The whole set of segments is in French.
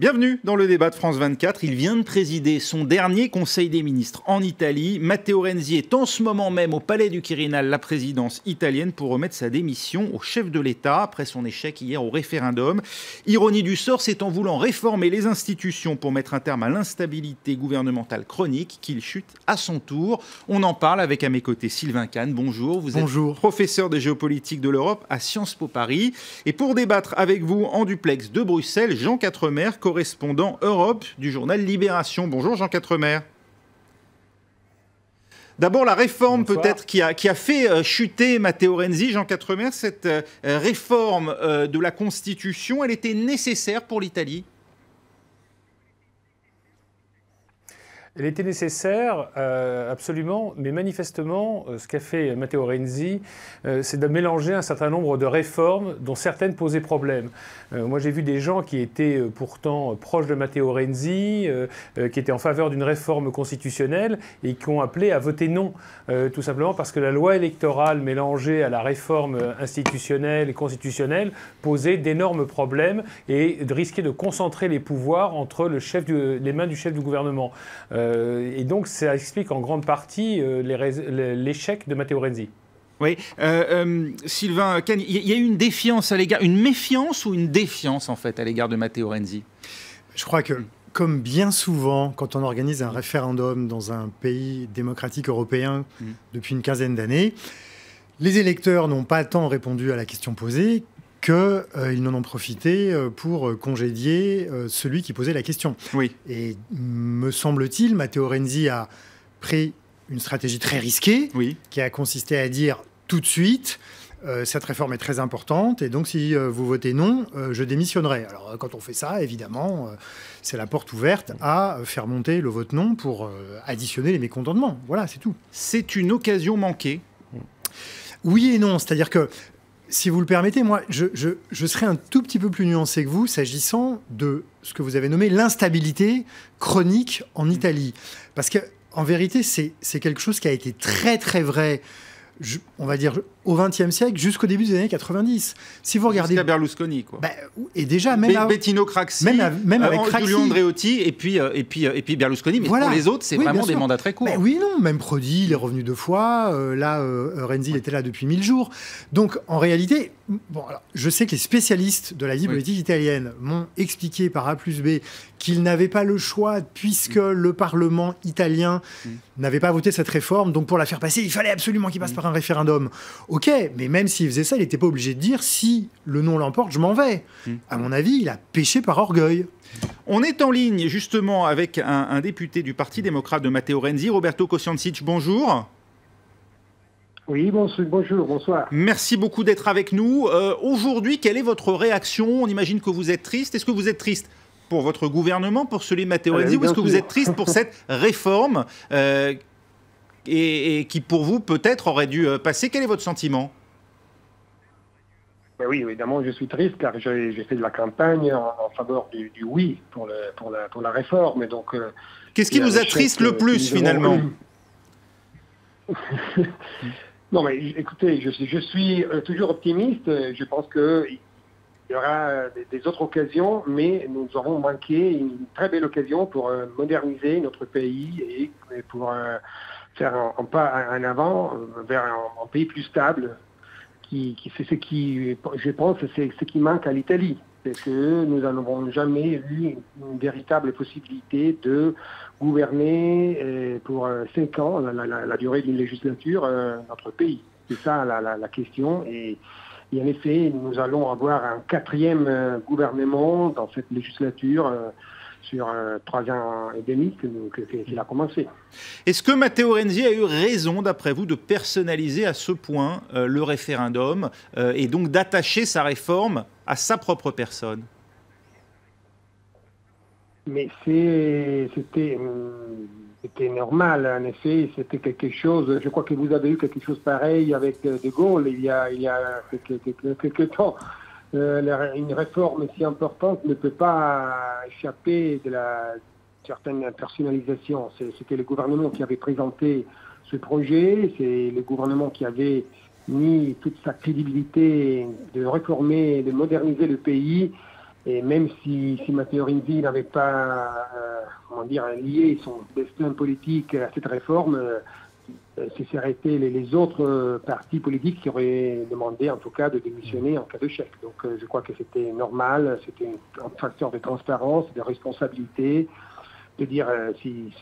Bienvenue dans le débat de France 24. Il vient de présider son dernier Conseil des ministres en Italie. Matteo Renzi est en ce moment même au Palais du Quirinal, la présidence italienne, pour remettre sa démission au chef de l'État après son échec hier au référendum. Ironie du sort, c'est en voulant réformer les institutions pour mettre un terme à l'instabilité gouvernementale chronique qu'il chute à son tour. On en parle avec à mes côtés Sylvain Kahn. Bonjour. Vous êtes professeur de géopolitique de l'Europe à Sciences Po Paris. Et pour débattre avec vous en duplex de Bruxelles, Jean Quatremer, correspondant Europe du journal Libération. Bonjour Jean Quatremer. D'abord la réforme peut-être qui a fait chuter Matteo Renzi. Jean Quatremer, cette réforme de la Constitution, elle était nécessaire pour l'Italie ? Elle était nécessaire, absolument, mais manifestement, ce qu'a fait Matteo Renzi, c'est de mélanger un certain nombre de réformes dont certaines posaient problème. Moi, j'ai vu des gens qui étaient pourtant proches de Matteo Renzi, qui étaient en faveur d'une réforme constitutionnelle et qui ont appelé à voter non, tout simplement parce que la loi électorale mélangée à la réforme institutionnelle et constitutionnelle posait d'énormes problèmes et risquait de concentrer les pouvoirs entre les mains du chef du gouvernement. Et donc, ça explique en grande partie l'échec de Matteo Renzi. Oui, Sylvain Kahn, il y a eu une défiance à l'égard, une méfiance ou une défiance en fait à l'égard de Matteo Renzi ? Je crois que, comme bien souvent, quand on organise un référendum dans un pays démocratique européen depuis une quinzaine d'années, les électeurs n'ont pas tant répondu à la question posée qu'ils n'en ont profité pour congédier celui qui posait la question. Oui. Et me semble-t-il, Matteo Renzi a pris une stratégie très risquée, qui a consisté à dire tout de suite cette réforme est très importante et donc si vous votez non, je démissionnerai. Alors quand on fait ça, évidemment, c'est la porte ouverte à faire monter le vote non pour additionner les mécontentements. Voilà, c'est tout. C'est une occasion manquée. Oui et non, c'est-à-dire que si vous le permettez, moi, je serais un tout petit peu plus nuancé que vous s'agissant de ce que vous avez nommé l'instabilité chronique en Italie. Parce qu'en vérité, c'est quelque chose qui a été très, très vrai, on va dire, au XXe siècle jusqu'au début des années 90. Si vous regardez... Jusqu'à Berlusconi, quoi. Et déjà, même... Bettino Craxi, même avec Craxi. Giulio Andreotti, et puis Berlusconi. Mais voilà. Pour les autres, c'est vraiment des mandats très courts. Oui, non, même Prodi, il est revenu 2 fois. Renzi, il était là depuis 1000 jours. Donc, en réalité, alors, je sais que les spécialistes de la vie politique italienne m'ont expliqué par A plus B qu'ils n'avaient pas le choix puisque le Parlement italien n'avait pas voté cette réforme. Donc, pour la faire passer, il fallait absolument qu'il passe par un référendum. Ok, mais même s'il faisait ça, il n'était pas obligé de dire si le non l'emporte, je m'en vais. À mon avis, il a péché par orgueil. On est en ligne justement avec un député du Parti démocrate de Matteo Renzi, Roberto Kociancic. Bonjour. Oui, bonjour, bonsoir. Merci beaucoup d'être avec nous. Aujourd'hui, quelle est votre réaction ? On imagine que vous êtes triste. Est-ce que vous êtes triste pour votre gouvernement, pour celui de Matteo Renzi, ou est-ce que vous êtes triste pour cette réforme et qui, pour vous, peut-être aurait dû passer ? Quel est votre sentiment ? Oui, évidemment, je suis triste car j'ai fait de la campagne en faveur du oui pour la réforme. Donc, qu'est-ce qui vous attriste le plus, finalement ? Non, mais écoutez, je suis toujours optimiste. Je pense qu'il y aura des autres occasions, mais nous avons manqué une très belle occasion pour moderniser notre pays et pour faire un pas en avant vers un pays plus stable, qui c'est ce qui, je pense, c'est ce qui manque à l'Italie. C'est que nous n'avons jamais eu une véritable possibilité de gouverner pour 5 ans, la durée d'une législature, notre pays. C'est ça la question. Et en effet, nous allons avoir un 4e gouvernement dans cette législature sur 3 ans et demi qu'il a commencé. Est-ce que Matteo Renzi a eu raison, d'après vous, de personnaliser à ce point le référendum et donc d'attacher sa réforme à sa propre personne ? Mais c'était normal, en effet, c'était quelque chose, je crois que vous avez eu quelque chose pareil avec De Gaulle il y a quelques temps. Une réforme si importante ne peut pas échapper de certaine personnalisation. C'était le gouvernement qui avait présenté ce projet, c'est le gouvernement qui avait mis toute sa crédibilité de réformer, de moderniser le pays Et même si Matteo Renzi n'avait pas lié son destin politique à cette réforme, ce seraient été les autres partis politiques qui auraient demandé en tout cas de démissionner en cas d'échec. Donc je crois que c'était normal, c'était un facteur de transparence, de responsabilité, de dire si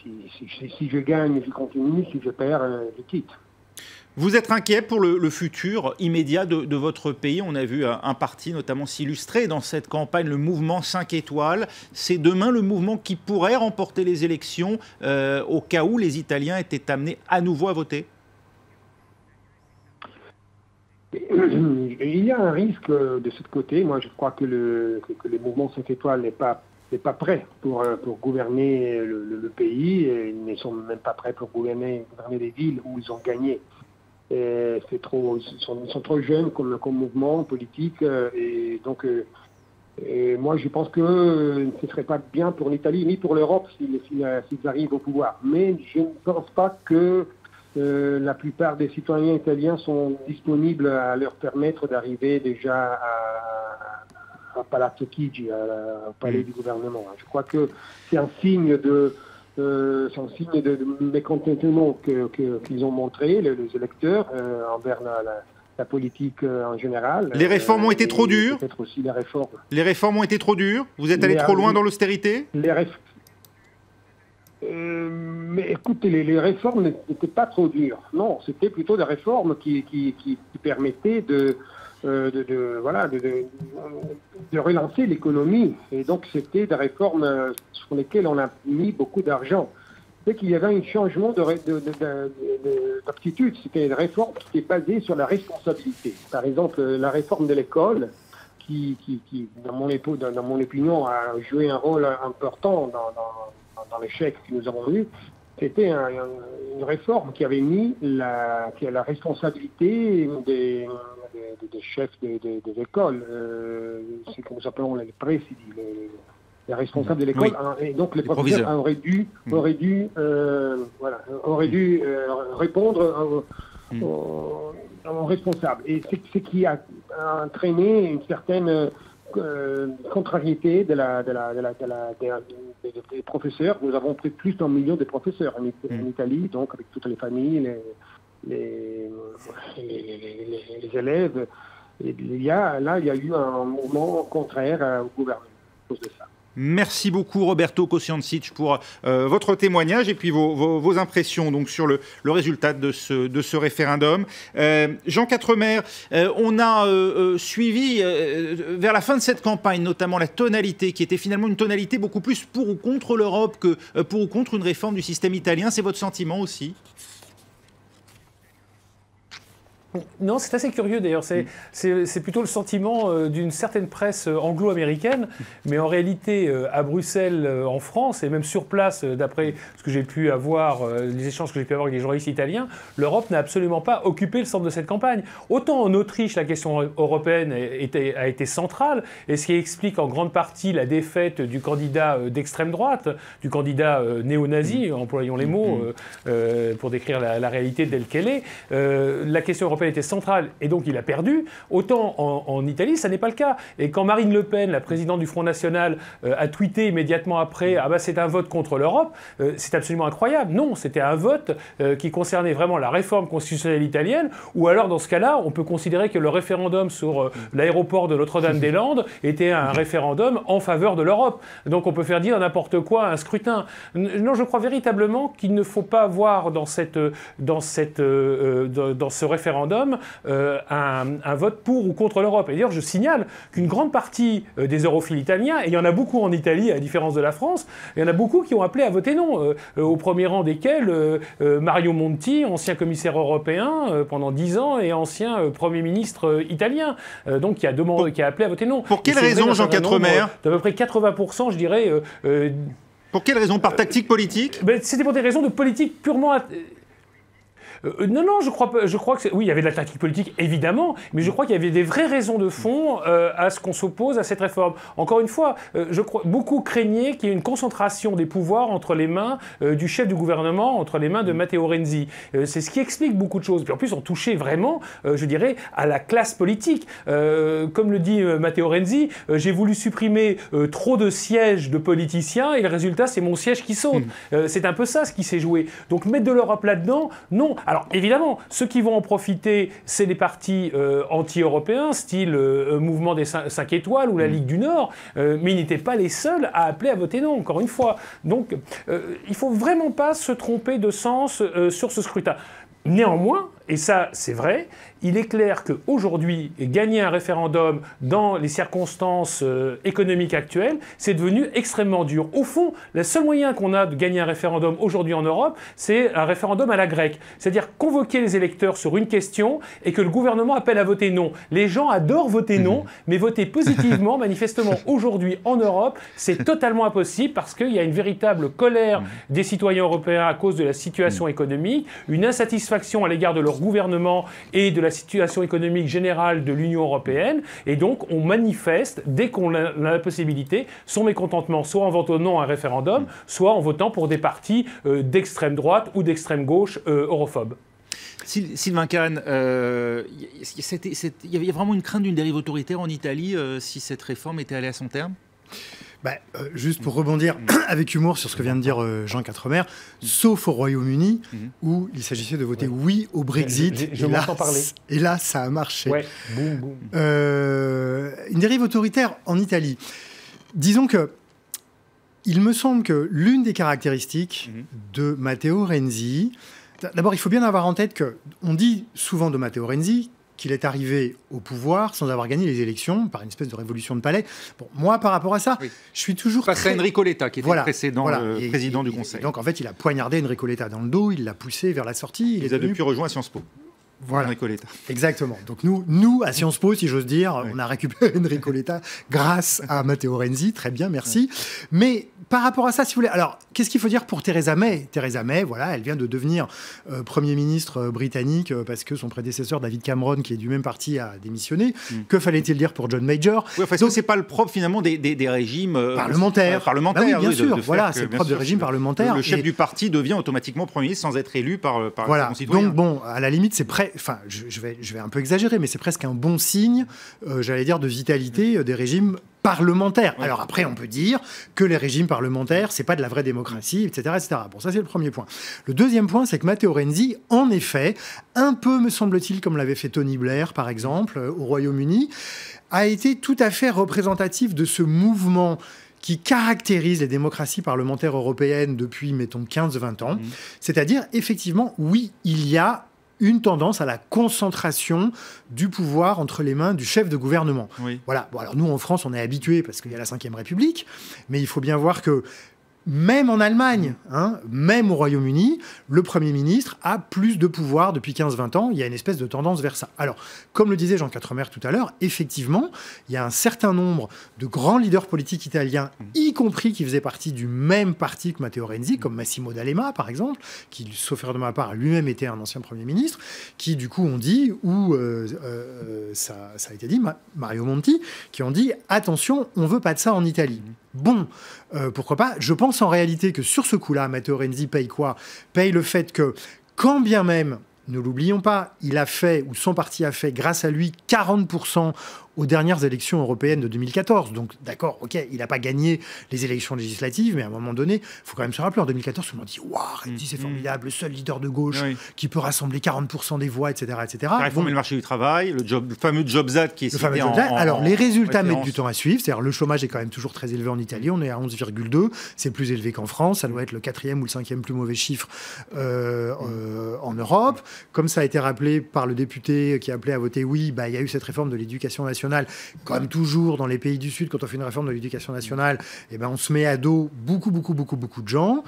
je gagne, je continue, si je perds, je quitte. Vous êtes inquiet pour le futur immédiat de votre pays? On a vu un parti notamment s'illustrer dans cette campagne, le mouvement 5 étoiles. C'est demain le mouvement qui pourrait remporter les élections au cas où les Italiens étaient amenés à nouveau à voter? Il y a un risque de ce côté. Moi, je crois que le mouvement 5 étoiles n'est pas prêt pour gouverner le pays. Et ils ne sont même pas prêts pour gouverner les villes où ils ont gagné. Ils sont trop jeunes comme mouvement politique et donc moi je pense que ce ne serait pas bien pour l'Italie ni pour l'Europe s'ils arrivent au pouvoir. Mais je ne pense pas que la plupart des citoyens italiens sont disponibles à leur permettre d'arriver déjà à Palazzo Chigi, au palais du gouvernement. Je crois que c'est un signe de mécontentement qu'ils ont montré, les électeurs, envers la politique en général. Les réformes ont été trop dures? Peut-être aussi les réformes. Les réformes ont été trop dures? Vous êtes allé trop loin dans l'austérité? Mais écoutez, les réformes n'étaient pas trop dures. Non, c'était plutôt des réformes qui permettaient de relancer l'économie. Et donc, c'était des réformes sur lesquelles on a mis beaucoup d'argent. C'est qu'il y avait un changement d'aptitude. C'était une réforme qui était basée sur la responsabilité. Par exemple, la réforme de l'école, qui dans mon opinion, a joué un rôle important dans l'échec que nous avons eu. C'était une réforme qui avait mis la responsabilité des chefs des écoles, c'est comme nous appelons les présidi, les responsables de l'école, et donc les professeurs auraient dû répondre aux responsables. Et c'est ce qui a entraîné une certaine contrariété des professeurs. Nous avons pris plus d'1 million de professeurs en Italie, donc avec toutes les familles, les élèves. Et il y a eu un mouvement contraire au gouvernement à cause de ça. Merci beaucoup Roberto Kosiancic pour votre témoignage et puis vos impressions donc, sur le résultat de ce référendum. Jean Quatremer, on a suivi vers la fin de cette campagne notamment la tonalité qui était finalement une tonalité beaucoup plus pour ou contre l'Europe que pour ou contre une réforme du système italien. C'est votre sentiment aussi ? Non, c'est assez curieux d'ailleurs. C'est plutôt le sentiment d'une certaine presse anglo-américaine, mais en réalité, à Bruxelles, en France, et même sur place, d'après ce que j'ai pu avoir, les échanges que j'ai pu avoir avec les journalistes italiens, l'Europe n'a absolument pas occupé le centre de cette campagne. Autant en Autriche, la question européenne a été centrale, et ce qui explique en grande partie la défaite du candidat d'extrême droite, du candidat néo-nazi, employons les mots, pour décrire la réalité telle qu'elle est. La question européenne était centrale et donc il a perdu. Autant en Italie, ça n'est pas le cas. Et quand Marine Le Pen, la présidente du Front National, a tweeté immédiatement après « Ah bah c'est un vote contre l'Europe », c'est absolument incroyable. Non, c'était un vote qui concernait vraiment la réforme constitutionnelle italienne, ou alors dans ce cas-là, on peut considérer que le référendum sur l'aéroport de Notre-Dame-des-Landes était un référendum en faveur de l'Europe. Donc on peut faire dire n'importe quoi à un scrutin. Non, je crois véritablement qu'il ne faut pas voir dans ce référendum un vote pour ou contre l'Europe. Et d'ailleurs, je signale qu'une grande partie des europhiles italiens, et il y en a beaucoup en Italie, à la différence de la France, il y en a beaucoup qui ont appelé à voter non, au premier rang desquels Mario Monti, ancien commissaire européen pendant 10 ans et ancien Premier ministre italien, donc qui a appelé à voter non. Pour quelle raison, Jean Quatremer ? D'à peu près 80%, je dirais. Pour quelle raison ? Par tactique politique ? C'était pour des raisons de politique purement... Non, je crois que oui, il y avait de la tactique politique, évidemment, mais je crois qu'il y avait des vraies raisons de fond à ce qu'on s'oppose à cette réforme. Encore une fois, je crois beaucoup craignaient qu'il y ait une concentration des pouvoirs entre les mains du chef du gouvernement, entre les mains de Matteo Renzi. C'est ce qui explique beaucoup de choses. Puis en plus, on touchait vraiment, je dirais, à la classe politique. Comme le dit Matteo Renzi, j'ai voulu supprimer trop de sièges de politiciens et le résultat, c'est mon siège qui saute. C'est un peu ça ce qui s'est joué. Donc mettre de l'Europe là-dedans, non. Alors évidemment, ceux qui vont en profiter, c'est les partis anti-européens, style Mouvement des 5 étoiles ou la Ligue du Nord, mais ils n'étaient pas les seuls à appeler à voter non, encore une fois. Donc il ne faut vraiment pas se tromper de sens sur ce scrutin. Néanmoins, et ça c'est vrai, il est clair qu'aujourd'hui, gagner un référendum dans les circonstances économiques actuelles, c'est devenu extrêmement dur. Au fond, le seul moyen qu'on a de gagner un référendum aujourd'hui en Europe, c'est un référendum à la grecque. C'est-à-dire convoquer les électeurs sur une question et que le gouvernement appelle à voter non. Les gens adorent voter non, mais voter positivement, manifestement, aujourd'hui en Europe, c'est totalement impossible parce qu'il y a une véritable colère des citoyens européens à cause de la situation économique, une insatisfaction à l'égard de leur gouvernement et de la situation économique générale de l'Union européenne, et donc on manifeste, dès qu'on a la possibilité, son mécontentement, soit en votant non à un référendum, soit en votant pour des partis d'extrême droite ou d'extrême gauche europhobes. Sylvain Karen, il y avait vraiment une crainte d'une dérive autoritaire en Italie si cette réforme était allée à son terme ? Juste pour rebondir avec humour sur ce que vient de dire Jean Quatremer, sauf au Royaume-Uni où il s'agissait de voter oui au Brexit. Je m'entends parler. Et là, ça a marché. Ouais. Boum, boum. Une dérive autoritaire en Italie. Disons que il me semble que l'une des caractéristiques de Matteo Renzi, d'abord, il faut bien avoir en tête qu'on dit souvent de Matteo Renzi qu'il est arrivé au pouvoir sans avoir gagné les élections, par une espèce de révolution de palais. Bon, moi, par rapport à ça, je suis toujours face à Enrico Letta, qui était le précédent président du Conseil. Donc, en fait, il a poignardé Enrico Letta dans le dos, il l'a poussé vers la sortie. Il a depuis rejoint Sciences Po. Voilà. Enrico Letta. Exactement. Donc nous, à Sciences Po, si j'ose dire, on a récupéré Enrico Letta grâce à Matteo Renzi. Très bien, merci. Mais par rapport à ça, si vous voulez, alors, qu'est-ce qu'il faut dire pour Theresa May ? Theresa May, voilà, elle vient de devenir Premier ministre britannique parce que son prédécesseur, David Cameron, qui est du même parti, a démissionné. Que fallait-il dire pour John Major ? Parce que c'est pas le propre, finalement, des régimes parlementaires. Parlementaires, oui, bien sûr. Voilà, c'est le propre des régimes parlementaires. Le chef du parti devient automatiquement Premier ministre sans être élu par ses concitoyens. Donc, bon, à la limite, c'est enfin, je vais un peu exagérer, mais c'est presque un bon signe, j'allais dire, de vitalité des régimes parlementaires. Ouais. Alors après, on peut dire que les régimes parlementaires, c'est pas de la vraie démocratie, etc., etc. Bon, ça c'est le premier point. Le deuxième point, c'est que Matteo Renzi, en effet, un peu, me semble-t-il, comme l'avait fait Tony Blair, par exemple, au Royaume-Uni, a été tout à fait représentatif de ce mouvement qui caractérise les démocraties parlementaires européennes depuis, mettons, 15-20 ans. C'est-à-dire, effectivement, oui, il y a une tendance à la concentration du pouvoir entre les mains du chef de gouvernement. Oui. Voilà. Bon, alors nous, en France, on est habitués parce qu'il y a la Ve République, mais il faut bien voir que même en Allemagne, même au Royaume-Uni, le Premier ministre a plus de pouvoir depuis 15-20 ans. Il y a une espèce de tendance vers ça. Alors, comme le disait Jean Quatremer tout à l'heure, effectivement, il y a un certain nombre de grands leaders politiques italiens, y compris qui faisaient partie du même parti que Matteo Renzi, comme Massimo D'Alema, par exemple, qui, sauf erreur de ma part, lui-même était un ancien Premier ministre, qui, du coup, ont dit, ou ça a été dit, Mario Monti, qui ont dit « Attention, on ne veut pas de ça en Italie ». Bon, pourquoi pas ? Je pense en réalité que sur ce coup-là, Matteo Renzi paye quoi ? Paye le fait que, quand bien même, ne l'oublions pas, il a fait, ou son parti a fait, grâce à lui, 40% aux dernières élections européennes de 2014. Donc, d'accord, ok, il n'a pas gagné les élections législatives, mais à un moment donné, il faut quand même se rappeler, en 2014, tout le monde dit « Waouh, Renzi, c'est formidable, le seul leader de gauche qui peut rassembler 40% des voix, etc. etc. » La réforme du marché du travail, le fameux Jobs Act qui est cité Alors, les résultats mettent du temps à suivre. C'est-à-dire, le chômage est quand même toujours très élevé en Italie. On est à 11,2. C'est plus élevé qu'en France. Ça doit être le 4e ou le 5e plus mauvais chiffre en Europe. Comme ça a été rappelé par le député qui a appelé à voter oui, il y a eu cette réforme de l'éducation nationale nationale, comme toujours dans les pays du Sud, quand on fait une réforme de l'éducation nationale, eh ben, on se met à dos beaucoup de gens.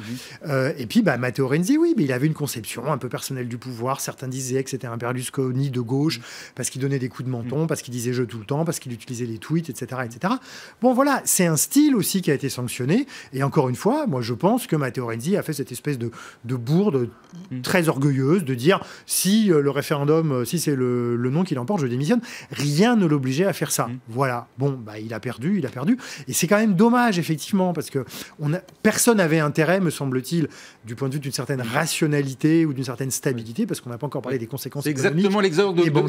Et puis, Matteo Renzi, oui, mais il avait une conception un peu personnelle du pouvoir. Certains disaient que c'était un Berlusconi de gauche, parce qu'il donnait des coups de menton, parce qu'il disait « je » tout le temps, parce qu'il utilisait les tweets, etc., etc. Bon, voilà, c'est un style aussi qui a été sanctionné. Et encore une fois, moi, je pense que Matteo Renzi a fait cette espèce de bourde très orgueilleuse de dire si le référendum, si c'est le non qui l'emporte, je démissionne. Rien ne l'obligeait à faire ça. Voilà. Bon, il a perdu. Et c'est quand même dommage, effectivement, parce que personne n'avait intérêt, me semble-t-il, du point de vue d'une certaine rationalité ou d'une certaine stabilité, parce qu'on n'a pas encore parlé des conséquences économiques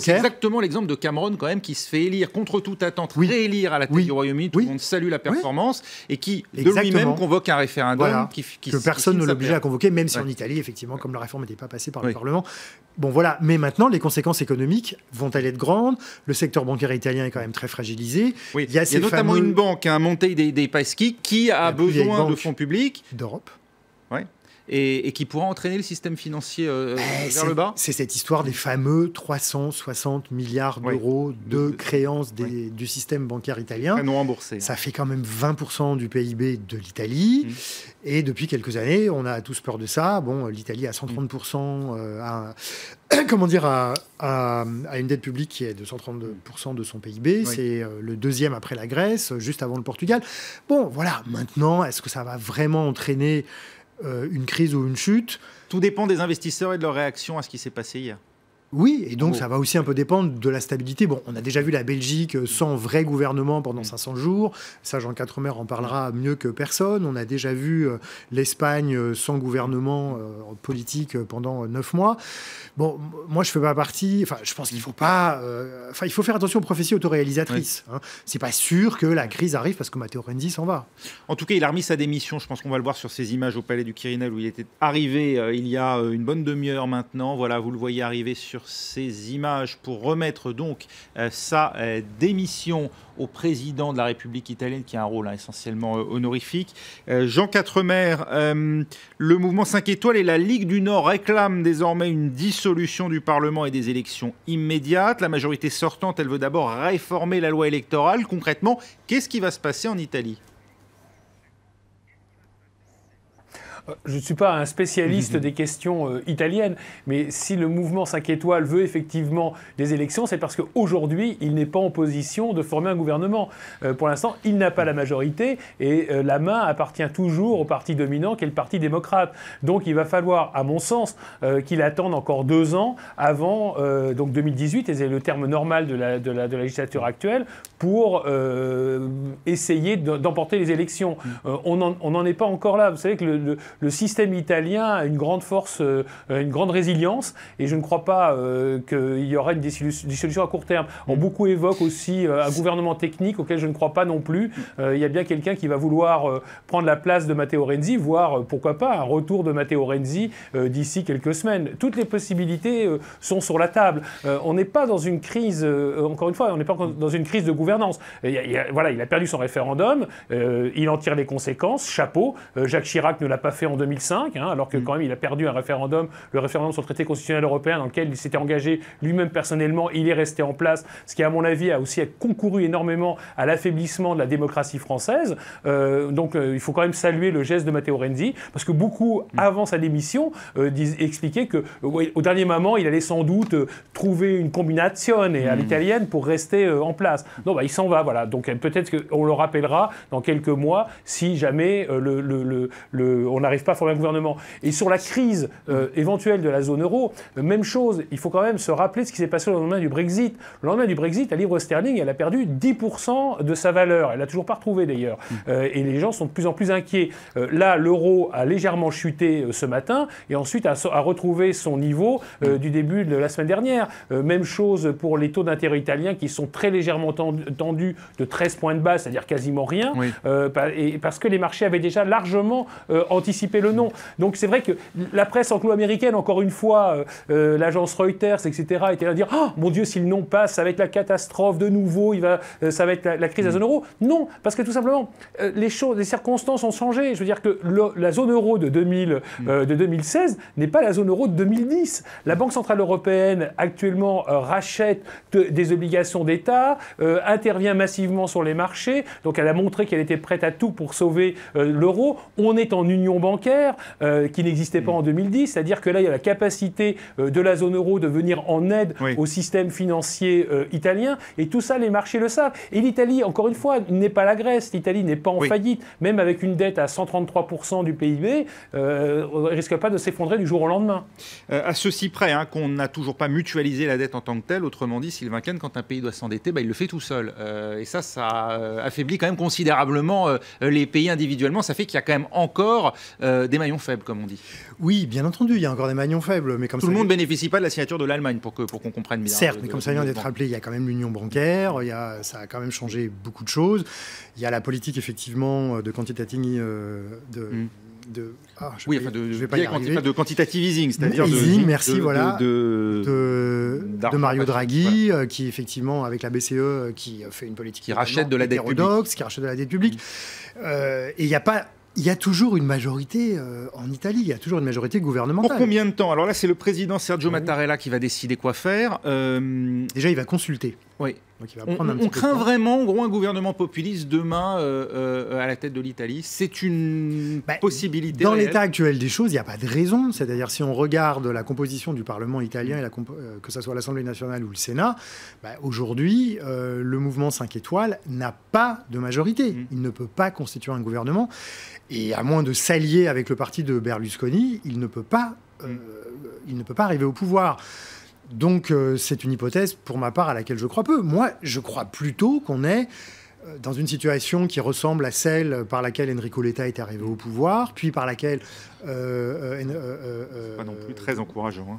c'est exactement l'exemple de Cameron, quand même, qui se fait élire contre toute attente, réélire à la tête du Royaume-Uni. Tout le monde salue la performance et qui, de lui-même, convoque un référendum que personne ne l'obligeait à convoquer, même si en Italie, effectivement, comme la réforme n'était pas passée par le Parlement. Bon, voilà. Mais maintenant, les conséquences économiques vont-elles être grandes? Le secteur bancaire italien est quand même très fragilisé. Il y a notamment une banque, Monte dei Paschi, qui a besoin de fonds publics. D'Europe. Et qui pourra entraîner le système financier vers le bas. C'est cette histoire des fameux 360 milliards d'euros de créances du système bancaire italien. Non remboursés. Ça fait quand même 20% du PIB de l'Italie. Et depuis quelques années, on a tous peur de ça. Bon, l'Italie a 130% à une dette publique qui est de 132% de son PIB. C'est le deuxième après la Grèce, juste avant le Portugal. Bon, voilà. Maintenant, est-ce que ça va vraiment entraîner une crise ou une chute? Tout dépend des investisseurs et de leur réaction à ce qui s'est passé hier. Oui, et donc ça va aussi un peu dépendre de la stabilité. Bon, on a déjà vu la Belgique sans vrai gouvernement pendant 500 jours. Ça, Jean Quatremer en parlera mieux que personne. On a déjà vu l'Espagne sans gouvernement politique pendant 9 mois. Bon, moi, je ne fais pas partie... Enfin, je pense qu'il ne faut pas... il faut faire attention aux prophéties autoréalisatrices. Hein. C'est pas sûr que la crise arrive parce que Matteo Renzi s'en va. En tout cas, il a remis sa démission. Je pense qu'on va le voir sur ces images au Palais du Quirinal où il était arrivé il y a une bonne demi-heure maintenant. Voilà, vous le voyez arriver sur ces images pour remettre donc sa démission au président de la République italienne, qui a un rôle essentiellement honorifique. Jean Quatremer, le mouvement 5 étoiles et la Ligue du Nord réclament désormais une dissolution du Parlement et des élections immédiates. La majorité sortante, elle veut d'abord réformer la loi électorale. Concrètement, qu'est-ce qui va se passer en Italie ? Je ne suis pas un spécialiste des questions italiennes, mais si le mouvement 5 étoiles veut effectivement des élections, c'est parce qu'aujourd'hui, il n'est pas en position de former un gouvernement. Pour l'instant, il n'a pas la majorité et la main appartient toujours au parti dominant qui est le Parti démocrate. Donc il va falloir, à mon sens, qu'il attende encore 2 ans avant donc 2018, et c'est le terme normal de la législature actuelle, pour essayer d'emporter les élections. On n'en est pas encore là. Vous savez que le système italien a une grande force, une grande résilience, et je ne crois pas qu'il y aura une dissolution à court terme. Beaucoup évoquent aussi un gouvernement technique auquel je ne crois pas non plus. Il y a bien quelqu'un qui va vouloir prendre la place de Matteo Renzi, voire, pourquoi pas, un retour de Matteo Renzi d'ici quelques semaines. Toutes les possibilités sont sur la table. On n'est pas dans une crise, encore une fois, on n'est pas dans une crise de gouvernance. Voilà, il a perdu son référendum, il en tire les conséquences, chapeau. Jacques Chirac ne l'a pas fait en 2005, alors que quand même il a perdu un référendum, le référendum sur le traité constitutionnel européen dans lequel il s'était engagé lui-même personnellement, il est resté en place, ce qui à mon avis a aussi concouru énormément à l'affaiblissement de la démocratie française. Donc il faut quand même saluer le geste de Matteo Renzi, parce que beaucoup, avant sa démission, expliquaient qu'au dernier moment, il allait sans doute trouver une combinazione à l'italienne pour rester en place. Non, il s'en va, voilà. Donc peut-être qu'on le rappellera dans quelques mois si jamais on n'arrive pas à former un gouvernement. Et sur la crise éventuelle de la zone euro, même chose, il faut quand même se rappeler ce qui s'est passé au lendemain du Brexit. Le lendemain du Brexit, la livre sterling, elle a perdu 10% de sa valeur. Elle l'a toujours pas retrouvée d'ailleurs. Et les gens sont de plus en plus inquiets. Là, l'euro a légèrement chuté ce matin et ensuite a retrouvé son niveau du début de la semaine dernière. Même chose pour les taux d'intérêt italiens qui sont très légèrement tendus de 13 points de base, c'est-à-dire quasiment rien, et parce que les marchés avaient déjà largement anticipé anticiper le non. Donc c'est vrai que la presse anglo-américaine, encore une fois, l'agence Reuters, etc., était là à dire « Oh, mon Dieu, si le non passe, ça va être la catastrophe de nouveau, ça va être la crise de la zone euro ». Non, parce que tout simplement, les circonstances ont changé. Je veux dire que la zone euro de 2016 n'est pas la zone euro de 2010. La Banque Centrale Européenne, actuellement, rachète des obligations d'État, intervient massivement sur les marchés, donc elle a montré qu'elle était prête à tout pour sauver l'euro. On est en union bancaire qui n'existait pas en 2010, c'est-à-dire que là, il y a la capacité de la zone euro de venir en aide au système financier italien, et tout ça, les marchés le savent. Et l'Italie, encore une fois, n'est pas la Grèce, l'Italie n'est pas en faillite, même avec une dette à 133% du PIB, on ne risque pas de s'effondrer du jour au lendemain. À ceci près qu'on n'a toujours pas mutualisé la dette en tant que telle, autrement dit, Sylvain Kahn, quand un pays doit s'endetter, il le fait tout seul. Et ça affaiblit quand même considérablement les pays individuellement. Ça fait qu'il y a quand même encore des maillons faibles, comme on dit. Oui, bien entendu, il y a encore des maillons faibles. Mais comme tout le monde ne bénéficie pas de la signature de l'Allemagne, pour qu'on comprenne bien. Certes, mais comme ça vient d'être rappelé, il y a quand même l'union bancaire, ça a quand même changé beaucoup de choses. Il y a la politique, effectivement, de quantitative... de quantitative easing, c'est-à-dire de Mario Draghi, qui effectivement, avec la BCE, qui fait une politique qui rachète de la dette publique. Et il y a toujours une majorité en Italie, il y a toujours une majorité gouvernementale. Pour combien de temps? Alors là, c'est le président Sergio Mattarella qui va décider quoi faire. Déjà, il va consulter. Oui. Donc, il va prendre un petit on craint vraiment, en gros, un gouvernement populiste demain à la tête de l'Italie. C'est une possibilité. Dans l'état actuel des choses, il n'y a pas de raison. C'est-à-dire, si on regarde la composition du Parlement italien, que ce soit l'Assemblée nationale ou le Sénat, aujourd'hui, le mouvement 5 étoiles n'a pas de majorité. Il ne peut pas constituer un gouvernement. Et à moins de s'allier avec le parti de Berlusconi, il ne peut pas arriver au pouvoir. Donc, c'est une hypothèse, pour ma part, à laquelle je crois peu. Moi, je crois plutôt qu'on est dans une situation qui ressemble à celle par laquelle Enrico Letta est arrivé au pouvoir, puis par laquelle... pas non plus très encourageant.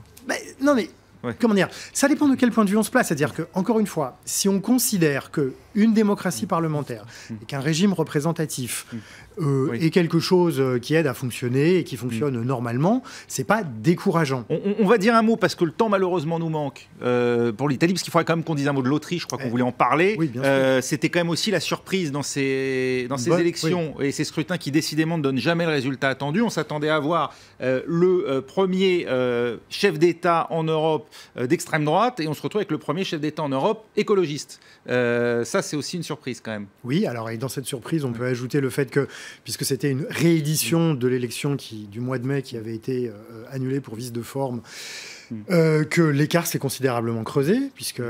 Non, mais... Comment dire? Ça dépend de quel point de vue on se place. C'est-à-dire que, encore une fois, si on considère qu'une démocratie parlementaire et qu'un régime représentatif est quelque chose qui aide à fonctionner et qui fonctionne normalement, c'est pas décourageant. On va dire un mot, parce que le temps malheureusement nous manque pour l'Italie, parce qu'il faudrait quand même qu'on dise un mot de l'Autriche, je crois qu'on voulait en parler. Oui, bien sûr. C'était quand même aussi la surprise dans ces élections et ces scrutins qui décidément ne donnent jamais le résultat attendu. On s'attendait à voir le premier chef d'État en Europe d'extrême droite, et on se retrouve avec le premier chef d'État en Europe écologiste. Ça, c'est aussi une surprise quand même. Oui, alors et dans cette surprise, on peut ajouter le fait que, puisque c'était une réédition de l'élection du mois de mai qui avait été annulée pour vice de forme, que l'écart s'est considérablement creusé, puisque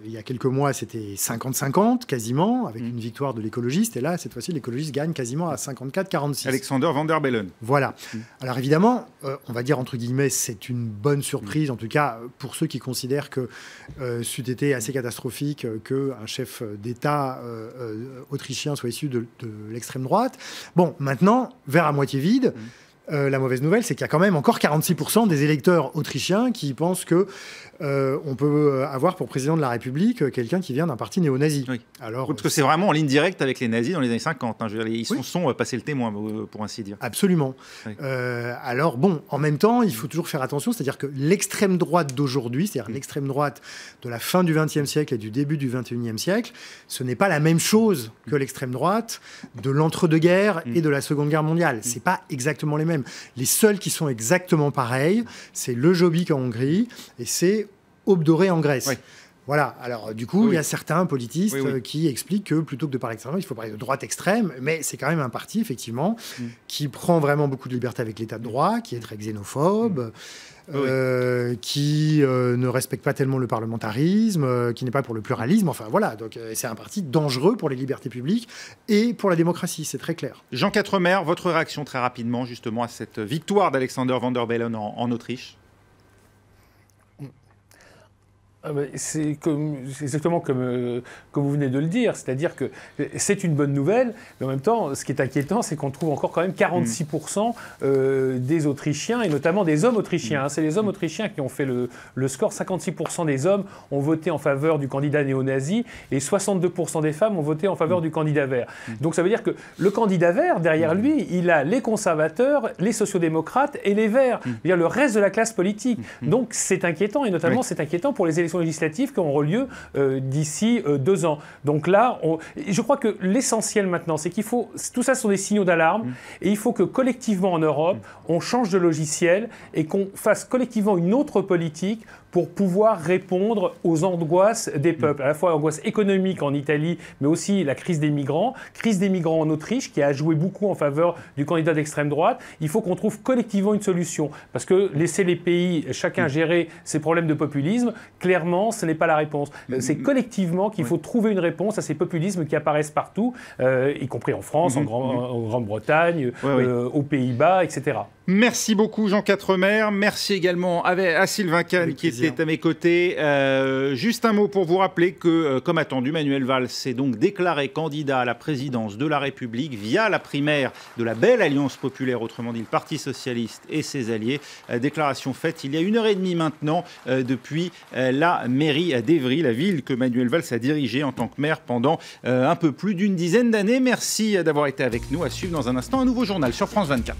il y a quelques mois, c'était 50-50 quasiment, avec une victoire de l'écologiste, et là, cette fois-ci, l'écologiste gagne quasiment à 54-46. Alexander Van der Bellen. Voilà. Alors évidemment, on va dire entre guillemets, c'est une bonne surprise, en tout cas pour ceux qui considèrent que c'eût été assez catastrophique qu'un chef d'État autrichien soit issu de l'extrême droite. Bon, maintenant, verre à moitié vide. La mauvaise nouvelle, c'est qu'il y a quand même encore 46% des électeurs autrichiens qui pensent que on peut avoir pour président de la République quelqu'un qui vient d'un parti néo-nazi. Oui. Alors, parce que c'est vraiment en ligne directe avec les nazis dans les années 50. Je veux dire, ils sont passés le témoin, pour ainsi dire. Absolument. Oui. Alors bon, en même temps, il faut toujours faire attention, c'est-à-dire que l'extrême droite d'aujourd'hui, c'est-à-dire l'extrême droite de la fin du XXe siècle et du début du XXIe siècle, ce n'est pas la même chose que l'extrême droite de l'entre-deux-guerres et de la Seconde Guerre mondiale. C'est pas exactement les mêmes. Les seuls qui sont exactement pareils, c'est le Jobbik en Hongrie et c'est Obdoré en Grèce. Oui. Voilà. Alors, du coup, il y a certains politistes qui expliquent que plutôt que de parler d'extrême droite, il faut parler de droite extrême. Mais c'est quand même un parti, effectivement, qui prend vraiment beaucoup de liberté avec l'état de droit, qui est très xénophobe, qui ne respecte pas tellement le parlementarisme, qui n'est pas pour le pluralisme. Enfin, voilà. Donc, c'est un parti dangereux pour les libertés publiques et pour la démocratie. C'est très clair. Jean Quatremer, votre réaction très rapidement, justement, à cette victoire d'Alexander Van der Bellen en Autriche? C'est exactement comme vous venez de le dire, c'est-à-dire que c'est une bonne nouvelle, mais en même temps, ce qui est inquiétant, c'est qu'on trouve encore quand même 46% des Autrichiens, et notamment des hommes autrichiens. C'est les hommes autrichiens qui ont fait le score. 56% des hommes ont voté en faveur du candidat néo-nazi, et 62% des femmes ont voté en faveur du candidat vert. Donc ça veut dire que le candidat vert, derrière lui, il a les conservateurs, les sociodémocrates et les verts, c'est-à-dire le reste de la classe politique. Donc c'est inquiétant, et notamment c'est inquiétant pour les élections législatives qui auront lieu d'ici 2 ans. Donc là, je crois que l'essentiel maintenant, c'est qu'il faut... Tout ça sont des signaux d'alarme, et il faut que collectivement en Europe, on change de logiciel et qu'on fasse collectivement une autre politique pour pouvoir répondre aux angoisses des peuples, à la fois l'angoisse économique en Italie, mais aussi la crise des migrants en Autriche, qui a joué beaucoup en faveur du candidat d'extrême droite. Il faut qu'on trouve collectivement une solution, parce que laisser les pays, chacun gérer ses problèmes de populisme, clairement, ce n'est pas la réponse. C'est collectivement qu'il faut trouver une réponse à ces populismes qui apparaissent partout, y compris en France, en Grande-Bretagne, aux Pays-Bas, etc. Merci beaucoup Jean Quatremer, merci également à Sylvain Kahn qui était à mes côtés. Juste un mot pour vous rappeler que, comme attendu, Manuel Valls s'est donc déclaré candidat à la présidence de la République via la primaire de la belle Alliance populaire, autrement dit le Parti socialiste et ses alliés. Déclaration faite il y a 1h30 maintenant depuis la mairie d'Évry, la ville que Manuel Valls a dirigée en tant que maire pendant un peu plus d'une dizaine d'années. Merci d'avoir été avec nous. À suivre dans un instant un nouveau journal sur France 24.